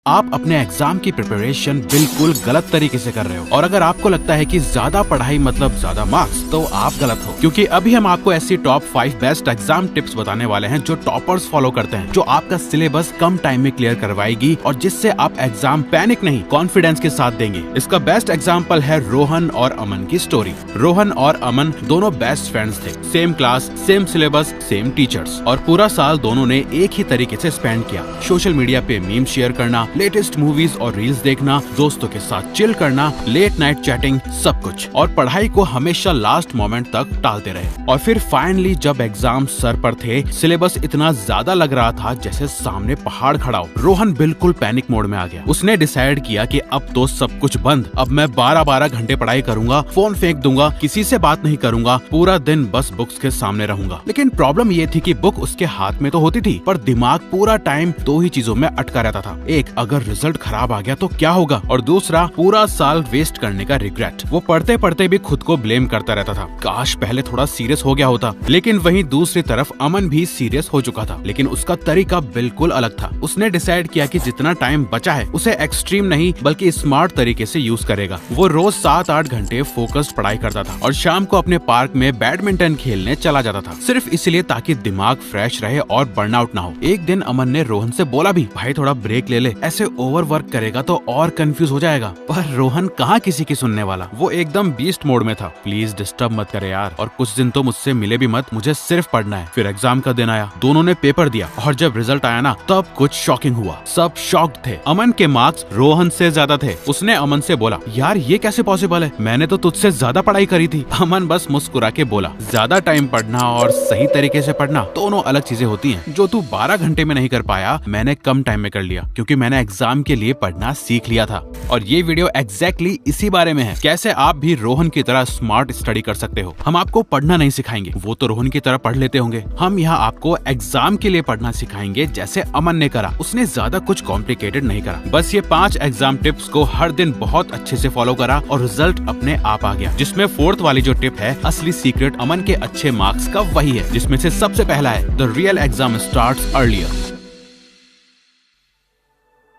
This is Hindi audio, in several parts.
आप अपने एग्जाम की प्रिपरेशन बिल्कुल गलत तरीके से कर रहे हो और अगर आपको लगता है कि ज्यादा पढ़ाई मतलब ज्यादा मार्क्स, तो आप गलत हो। क्योंकि अभी हम आपको ऐसी टॉप 5 बेस्ट एग्जाम टिप्स बताने वाले हैं जो टॉपर्स फॉलो करते हैं, जो आपका सिलेबस कम टाइम में क्लियर करवाएगी और जिससे आप एग्जाम पैनिक नहीं कॉन्फिडेंस के साथ देंगे। इसका बेस्ट एग्जाम्पल है रोहन और अमन की स्टोरी। रोहन और अमन दोनों बेस्ट फ्रेंड्स थे, same class, same syllabus, same teachers, और पूरा साल दोनों ने एक ही तरीके से स्पेंड किया। सोशल मीडिया पे मीम शेयर करना, लेटेस्ट मूवीज और रील्स देखना, दोस्तों के साथ चिल करना, लेट नाइट चैटिंग, सब कुछ, और पढ़ाई को हमेशा लास्ट मोमेंट तक टालते रहे। और फिर फाइनली जब एग्जाम सर पर थे, सिलेबस इतना ज्यादा लग रहा था जैसे सामने पहाड़ खड़ा हो, रोहन बिल्कुल पैनिक मोड में आ गया। उसने डिसाइड किया कि अब तो सब कुछ बंद, अब मैं 12-12 घंटे पढ़ाई करूंगा, फोन फेंक दूंगा, किसी से बात नहीं करूंगा, पूरा दिन बस बुक्स के सामने रहूंगा। लेकिन प्रॉब्लम ये थी कि बुक उसके हाथ में तो होती थी, पर दिमाग पूरा टाइम दो ही चीजों में अटका रहता था। एक, अगर रिजल्ट खराब आ गया तो क्या होगा, और दूसरा, पूरा साल वेस्ट करने का रिग्रेट। वो पढ़ते पढ़ते भी खुद को ब्लेम करता रहता था, काश पहले थोड़ा सीरियस हो गया होता। लेकिन वहीं दूसरी तरफ अमन भी सीरियस हो चुका था, लेकिन उसका तरीका बिल्कुल अलग था। उसने डिसाइड किया कि जितना टाइम बचा है उसे एक्सट्रीम नहीं बल्कि स्मार्ट तरीके से यूज करेगा। वो रोज 7-8 घंटे फोकस्ड पढ़ाई करता था और शाम को अपने पार्क में बैडमिंटन खेलने चला जाता था, सिर्फ इसलिए ताकि दिमाग फ्रेश रहे और बर्नआउट ना हो। एक दिन अमन ने रोहन से बोला भी, भाई थोड़ा ब्रेक ले ले, ऐसे ओवर वर्क करेगा तो और कंफ्यूज हो जाएगा। पर रोहन कहाँ किसी की सुनने वाला, वो एकदम बीस्ट मोड में था। प्लीज डिस्टर्ब मत करे यार, और कुछ दिन तो मुझसे मिले भी मत, मुझे सिर्फ पढ़ना है। फिर एग्जाम का दिन आया, दोनों ने पेपर दिया और जब रिजल्ट आया ना, तब कुछ शॉकिंग हुआ। सब शॉक्ड थे। अमन के मार्क्स रोहन से ज्यादा थे। उसने अमन से बोला, यार ये कैसे पॉसिबल है, मैंने तो तुझसे ज्यादा पढ़ाई करी थी। अमन बस मुस्कुरा के बोला, ज्यादा टाइम पढ़ना और सही तरीके से पढ़ना दोनों अलग चीजें होती हैं। जो तू 12 घंटे में नहीं कर पाया, मैंने कम टाइम में कर लिया, क्योंकि मैंने एग्जाम के लिए पढ़ना सीख लिया था। और ये वीडियो एग्जैक्टली इसी बारे में है, कैसे आप भी रोहन की तरह स्मार्ट स्टडी कर सकते हो। हम आपको पढ़ना नहीं सिखाएंगे, वो तो रोहन की तरह पढ़ लेते होंगे। हम यहाँ आपको एग्जाम के लिए पढ़ना सिखाएंगे, जैसे अमन ने करा। उसने ज्यादा कुछ कॉम्प्लिकेटेड नहीं करा, बस ये 5 एग्जाम टिप्स को हर दिन बहुत अच्छे से फॉलो करा और रिजल्ट अपने आप आ गया। जिसमें 4th वाली जो टिप है, असली सीक्रेट अमन के अच्छे मार्क्स का वही है, जिसमें से सबसे पहला है, the real exam starts earlier.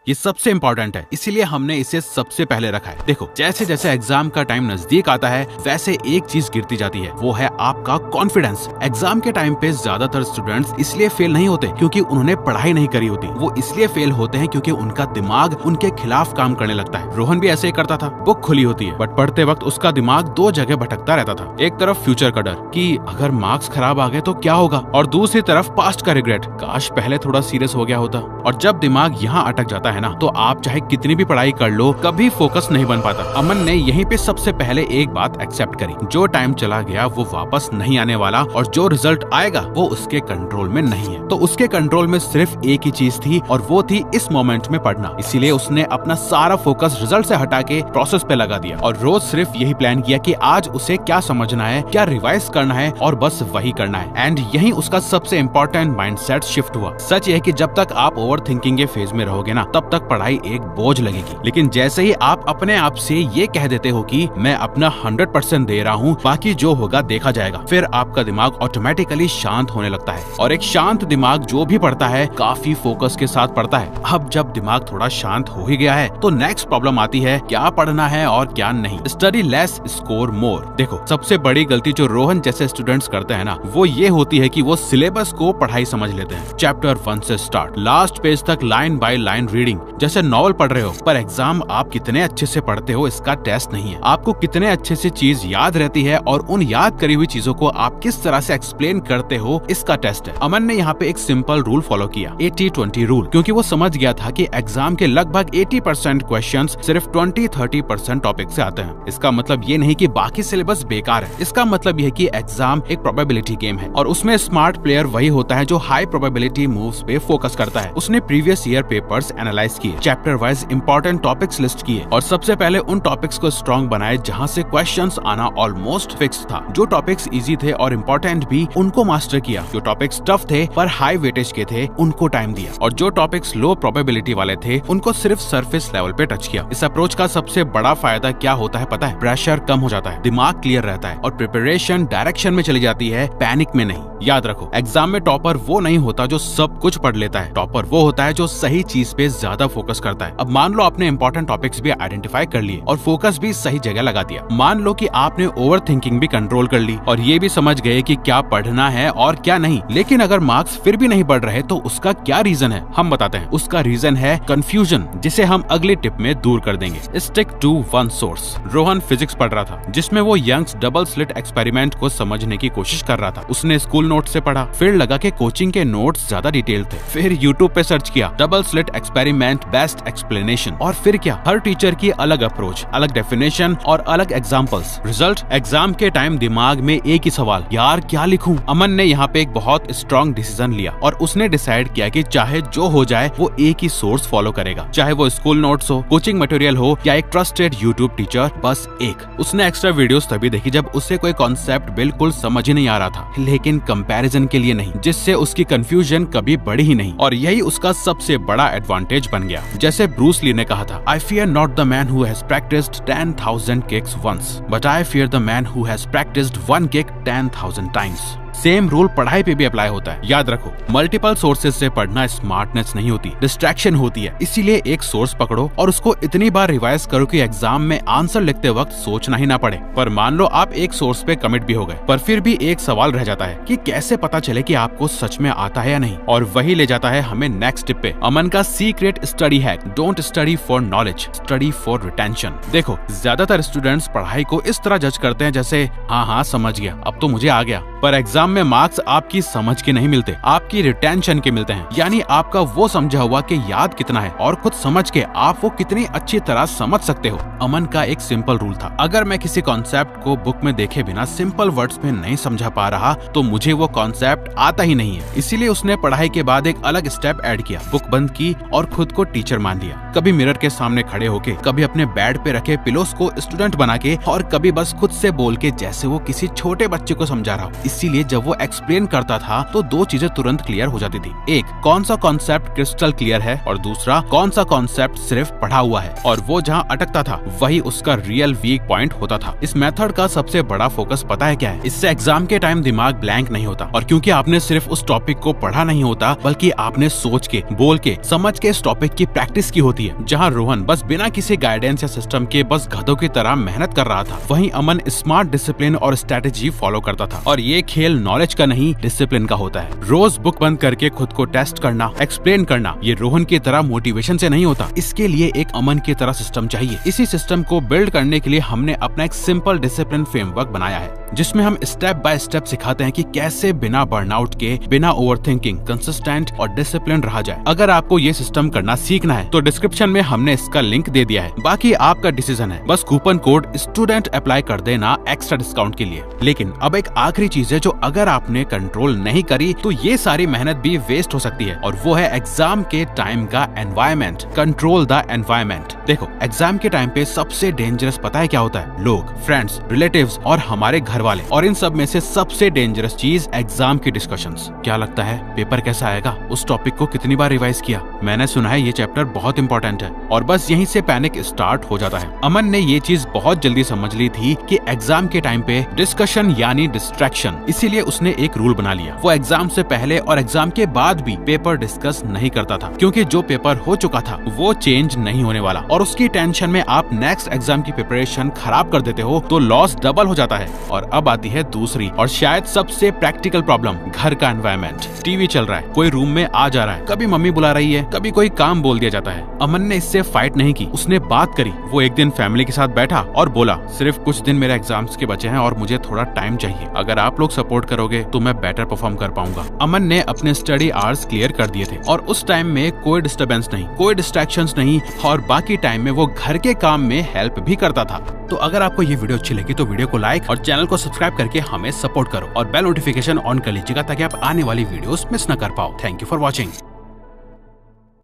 ये सबसे इम्पोर्टेंट है, इसीलिए हमने इसे सबसे पहले रखा है। देखो, जैसे जैसे एग्जाम का टाइम नजदीक आता है, वैसे एक चीज गिरती जाती है, वो है आपका कॉन्फिडेंस। एग्जाम के टाइम पे ज्यादातर स्टूडेंट्स इसलिए फेल नहीं होते क्योंकि उन्होंने पढ़ाई नहीं करी होती, वो इसलिए फेल होते हैं क्योंकि उनका दिमाग उनके खिलाफ काम करने लगता है। रोहन भी ऐसे ही करता था। बुक खुली होती है, बट पढ़ते वक्त उसका दिमाग 2 जगह भटकता रहता था। एक तरफ फ्यूचर का डर कि अगर मार्क्स खराब आ गए तो क्या होगा, और दूसरी तरफ पास्ट का रिग्रेट, काश पहले थोड़ा सीरियस हो गया होता। और जब दिमाग यहाँ अटक जाता है ना, तो आप चाहे कितनी भी पढ़ाई कर लो, कभी फोकस नहीं बन पाता। अमन ने यहीं पे सबसे पहले एक बात एक्सेप्ट करी, जो टाइम चला गया वो वापस नहीं आने वाला, और जो रिजल्ट आएगा वो उसके कंट्रोल में नहीं है। तो उसके कंट्रोल में सिर्फ एक ही चीज थी, और वो थी इस मोमेंट में पढ़ना। इसीलिए उसने अपना सारा फोकस रिजल्ट से हटा के प्रोसेस पे लगा दिया, और रोज सिर्फ यही प्लान किया कि आज उसे क्या समझना है, क्या रिवाइज करना है, और बस वही करना है। एंड यही उसका सबसे इम्पोर्टेंट माइंडसेट शिफ्ट हुआ। सच ये है कि जब तक आप ओवर थिंकिंग के फेज में रहोगे ना, तब तक पढ़ाई एक बोझ लगेगी। लेकिन जैसे ही आप अपने आप से ये कह देते हो कि मैं अपना 100% दे रहा हूँ, बाकी जो होगा देखा जाएगा, फिर आपका दिमाग ऑटोमेटिकली शांत होने लगता है। और एक शांत दिमाग जो भी पढ़ता है, काफी फोकस के साथ पढ़ता है। अब जब दिमाग थोड़ा शांत हो ही गया है, तो नेक्स्ट प्रॉब्लम आती है, क्या पढ़ना है और क्या नहीं। Study less, score more. देखो, सबसे बड़ी गलती जो रोहन जैसे स्टूडेंट्स करते हैं ना, वो ये होती है कि वो सिलेबस को पढ़ाई समझ लेते हैं। चैप्टर 1 से स्टार्ट, लास्ट पेज तक लाइन बाय लाइन रीडिंग, जैसे नॉवल पढ़ रहे हो। पर एग्जाम आप कितने अच्छे से पढ़ते हो इसका टेस्ट नहीं है, आपको कितने अच्छे से चीज याद रहती है और उन याद करी हुई चीजों को आप किस तरह से एक्सप्लेन करते हो, इसका टेस्ट है। अमन ने यहाँ पे एक सिंपल रूल फॉलो किया, 80-20 रूल, क्योंकि वो समझ गया था कि एग्जाम के लगभग 80% क्वेश्चंस सिर्फ 20-30% टॉपिक से आते हैं। इसका मतलब ये नहीं कि बाकी सिलेबस बेकार है, इसका मतलब यह कि एग्जाम एक प्रोबेबिलिटी गेम है, और उसमें स्मार्ट प्लेयर वही होता है जो हाई प्रोबेबिलिटी मूव्स पे फोकस करता है। उसने प्रीवियस ईयर पेपर्स एनालाइज किए, chapter wise important topics list किए, और सबसे पहले उन टॉपिक्स को स्ट्रॉन्ग बनाए जहां से क्वेश्चंस आना ऑलमोस्ट फिक्स था। जो टॉपिक्स इजी थे और इम्पोर्टेंट भी, उनको मास्टर किया। जो टॉपिक्स टफ थे पर हाई वेटेज के थे, उनको टाइम दिया, और जो टॉपिक्स लो प्रोबेबिलिटी वाले थे, उनको सिर्फ सरफेस लेवल पे टच किया। इस अप्रोच का सबसे बड़ा फायदा क्या होता है पता है? प्रेशर कम हो जाता है, दिमाग क्लियर रहता है, और प्रिपरेशन डायरेक्शन में चली जाती है, पैनिक में नहीं। याद रखो, एग्जाम में टॉपर वो नहीं होता जो सब कुछ पढ़ लेता है, टॉपर वो होता है जो सही चीज पे ज्यादा फोकस करता है। अब मान लो आपने इंपॉर्टेंट टॉपिक्स भी आइडेंटिफाई कर लिए और फोकस भी सही जगह लगा दिया। मान लो कि आपने ओवर थिंकिंग भी कंट्रोल कर ली और ये भी समझ गए कि क्या पढ़ना है और क्या नहीं, लेकिन अगर मार्क्स फिर भी नहीं बढ़ रहे तो उसका क्या रीजन है, हम बताते हैं। उसका रीजन है कंफ्यूजन, जिसे हम अगले टिप में दूर कर देंगे। Stick to one source. Rohan physics पढ़ रहा था, जिसमें वो यंग्स डबल स्लिट एक्सपेरिमेंट को समझने की कोशिश कर रहा था। उसने स्कूल नोट से पढ़ा, फिर लगा कि कोचिंग के नोट्स ज्यादा डिटेल थे। फिर यूट्यूब पे सर्च किया double slit experiment best explanation, और फिर क्या, हर टीचर की अलग अप्रोच, अलग डेफिनेशन और अलग एग्जाम्पल्स। रिजल्ट, एग्जाम के टाइम दिमाग में एक ही सवाल, यार क्या लिखूं। अमन ने यहाँ पे एक बहुत स्ट्रॉन्ग डिसीजन लिया और उसने डिसाइड किया कि चाहे जो हो जाए वो एक ही सोर्स फॉलो करेगा, चाहे वो स्कूल नोट्स हो, कोचिंग मटेरियल हो या एक ट्रस्टेड यूट्यूब टीचर, बस एक। उसने एक्स्ट्रा वीडियोस तभी देखी जब उसे कोई कॉन्सेप्ट बिल्कुल समझ ही नहीं आ रहा था, लेकिन कंपैरिजन के लिए नहीं, जिससे उसकी कंफ्यूजन कभी बढ़ी ही नहीं। और यही उसका सबसे बड़ा एडवांटेज बन गया। जैसे ब्रूस ली ने कहा था, I fear not the man who has practised 10,000 kicks once, but I fear the man who has practised one kick 10,000 times. Same rule पढ़ाई पे भी अप्लाई होता है। याद रखो, मल्टीपल सोर्सेज से पढ़ना स्मार्टनेस नहीं होती, डिस्ट्रैक्शन होती है। इसीलिए एक सोर्स पकड़ो और उसको इतनी बार रिवाइज करो कि एग्जाम में आंसर लिखते वक्त सोचना ही ना पड़े। पर मान लो आप एक सोर्स पे कमिट भी हो गए, पर फिर भी एक सवाल रह जाता है कि कैसे पता चले कि आपको सच में आता है या नहीं। और वही ले जाता है हमें नेक्स्ट टिप पे, अमन का secret study hack. Don't study for knowledge, study for retention. देखो, ज्यादातर स्टूडेंट्स पढ़ाई को इस तरह जज करते हैं जैसे हाँ समझ गया, अब तो मुझे आ गया। पर एग्जाम में मार्क्स आपकी समझ के नहीं मिलते, आपकी रिटेंशन के मिलते हैं। यानी आपका वो समझा हुआ कि याद कितना है और खुद समझ के आप वो कितनी अच्छी तरह समझ सकते हो। अमन का एक सिंपल रूल था, अगर मैं किसी कॉन्सेप्ट को बुक में देखे बिना सिंपल वर्ड्स में नहीं समझा पा रहा तो मुझे वो कॉन्सेप्ट आता ही नहीं है। इसीलिए उसने पढ़ाई के बाद एक अलग स्टेप ऐड किया, बुक बंद की और खुद को टीचर मान लिया। कभी मिरर के सामने खड़े होके, कभी अपने बेड पे रखे पिलोस को स्टूडेंट बना के, और कभी बस खुद से बोल के जैसे वो किसी छोटे बच्चे को समझा रहा हो। इसीलिए जब वो एक्सप्लेन करता था तो दो चीजें तुरंत क्लियर हो जाती थी, एक कौन सा कॉन्सेप्ट क्रिस्टल क्लियर है और दूसरा कौन सा कॉन्सेप्ट सिर्फ पढ़ा हुआ है। और वो जहाँ अटकता था वही उसका रियल वीक पॉइंट होता था। इस मेथड का सबसे बड़ा फोकस पता है क्या है? इससे एग्जाम के टाइम दिमाग ब्लैंक नहीं होता, और क्योंकि आपने सिर्फ उस टॉपिक को पढ़ा नहीं होता बल्कि आपने सोच के, बोल के, समझ के इस टॉपिक की प्रैक्टिस की होती है। जहाँ रोहन बस बिना किसी गाइडेंस या सिस्टम के बस गधों की तरह मेहनत कर रहा था, वहीं अमन स्मार्ट डिसिप्लिन और स्ट्रेटेजी फॉलो करता था। और ये खेल नॉलेज का नहीं, डिसिप्लिन का होता है। रोज बुक बंद करके खुद को टेस्ट करना, एक्सप्लेन करना, ये रोहन की तरह मोटिवेशन से नहीं होता। इसके लिए एक अमन की तरह सिस्टम चाहिए। इसी सिस्टम को बिल्ड करने के लिए हमने अपना एक सिंपल डिसिप्लिन फ्रेमवर्क बनाया है, जिसमें हम स्टेप बाय स्टेप सिखाते हैं कि कैसे बिना बर्नआउट के, बिना ओवरथिंकिंग, कंसिस्टेंट और डिसिप्लिन रहा जाए। अगर आपको ये सिस्टम करना सीखना है तो डिस्क्रिप्शन में हमने इसका लिंक दे दिया है। बाकी आपका डिसीजन है, बस कूपन कोड स्टूडेंट अप्लाई कर देना एक्स्ट्रा डिस्काउंट के लिए। लेकिन अब एक आखिरी चीज है जो अगर आपने कंट्रोल नहीं करी तो ये सारी मेहनत भी वेस्ट हो सकती है, और वो है एग्जाम के टाइम का एनवायरमेंट। Control the environment. देखो, एग्जाम के टाइम पे सबसे डेंजरस पता है क्या होता है? लोग, फ्रेंड्स, रिलेटिव्स और हमारे घर वाले। और इन सब में से सबसे डेंजरस चीज एग्जाम की डिस्कशंस। क्या लगता है पेपर कैसा आएगा? उस टॉपिक को कितनी बार रिवाइज किया? मैंने सुना है ये चैप्टर बहुत इंपॉर्टेंट है, और बस यहीं से पैनिक स्टार्ट हो जाता है। अमन ने ये चीज बहुत जल्दी समझ ली थी कि एग्जाम के टाइम पे डिस्कशन यानी डिस्ट्रैक्शन। इसीलिए उसने एक रूल बना लिया, वो एग्जाम से पहले और एग्जाम के बाद भी पेपर डिस्कस नहीं करता था, क्योंकि जो पेपर हो चुका था वो चेंज नहीं होने वाला। और उसकी टेंशन में आप नेक्स्ट एग्जाम की प्रिपरेशन खराब कर देते हो तो लॉस डबल हो जाता है। और अब आती है दूसरी और शायद सबसे प्रैक्टिकल प्रॉब्लम, घर का एनवायरमेंट। टीवी चल रहा है, कोई रूम में आ जा रहा है, कभी मम्मी बुला रही है, कभी कोई काम बोल दिया जाता है। अमन ने इससे फाइट नहीं की, उसने बात करी। वो एक दिन फैमिली के साथ बैठा और बोला, सिर्फ कुछ दिन मेरे एग्जाम्स के बचे हैं और मुझे थोड़ा टाइम चाहिए। अगर आप लोग सपोर्ट करोगे तो मैं बेटर परफॉर्म कर पाऊंगा। अमन ने अपने स्टडी आवर्स क्लियर कर दिए थे और उस टाइम में कोई डिस्टर्बेंस नहीं, कोई डिस्ट्रैक्शंस नहीं, और बाकी टाइम में वो घर के काम में हेल्प भी करता था। तो अगर आपको ये वीडियो अच्छी लगी तो वीडियो को लाइक और चैनल को सब्सक्राइब करके हमें सपोर्ट करो, और बेल नोटिफिकेशन ऑन कर लीजिएगा ताकि आप आने वाली वीडियोस मिस न कर पाओ। Thank you for watching.